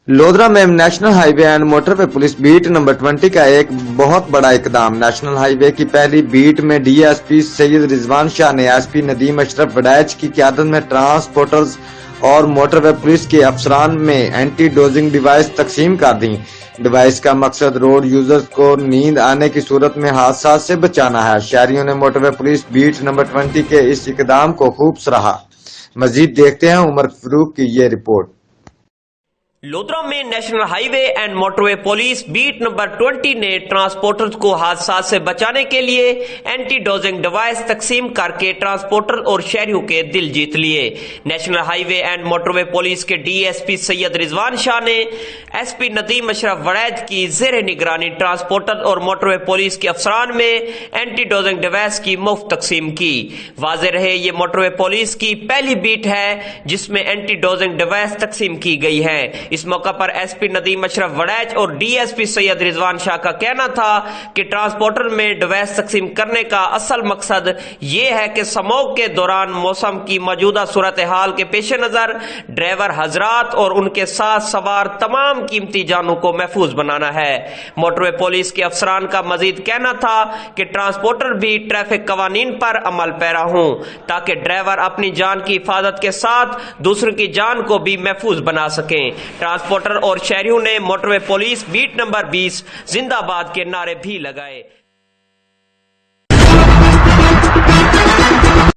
لودھرا میں national high way and motor way police bit number 20 کا ایک بہت بڑا اقدام۔ نیشنل ہائی وے کی پہلی بیٹ میں ڈی ایس پی سید رضوان شاہ نے ایس پی ندیم اشرف وڑیچ کی قیادت میں ٹرانسپورٹرز اور موٹر وے پولیس کے افسران میں اینٹی ڈوزنگ ڈیوائس تقسیم کر دیں۔ ڈیوائس کا مقصد روڈ یوزرز کو نیند آنے کی صورت میں حادثات سے بچانا ہے۔ شہریوں نے موٹر وے پولیس بیٹ نمبر 20 کے اس اقدام کو خوب سراہا۔ مزید دیکھتے ہیں عمر فاروق کی یہ رپورٹ۔ لودھرا میں national high way and motor way police bit number 20 نے ٹرانسپورٹرز کو حادثات سے بچانے کے لیے اینٹی ڈوزنگ ڈیوائس تقسیم کر کے ٹرانسپورٹر اور شہریوں کے دل جیت لیے۔ National high way and motor way police کے ڈی ایس پی سید رضوان شاہ نے ایس پی ندیم اشرف وڑیچ کی زیر نگرانی ٹرانسپورٹر اور موٹر وے پولیس کے افسران میں اینٹی ڈوزنگ ڈیوائس کی مفت تقسیم کی۔ واضح رہے یہ موٹر وے پولیس کی پہلی بیٹ ہے جس میں اینٹی ڈوزنگ ڈیوائس تقسیم کی گئی ہے۔ اس موقع پر ایس پی ندیم اشرف وڑیچ اور ڈی ایس پی سید رضوان شاہ کا کہنا تھا کہ ٹرانسپورٹر میں ڈیوائس تقسیم کرنے کا اصل مقصد یہ ہے کہ سموگ کے دوران موسم کی موجودہ صورتحال کے پیش نظر ڈرائیور حضرات اور ان کے ساتھ سوار تمام قیمتی جانوں کو محفوظ بنانا ہے۔ موٹر وے پولیس کے افسران کا مزید کہنا تھا کہ ٹرانسپورٹر بھی ٹریفک قوانین پر عمل پیرا ہوں تاکہ ڈرائیور اپنی جان کی حفاظت کے ساتھ دوسروں کی جان کو بھی محفوظ بنا سکیں۔ ٹرانسپورٹر اور شہریوں نے موٹر وے پولیس بیٹ نمبر 20 زندہ باد کے نعرے بھی لگائے۔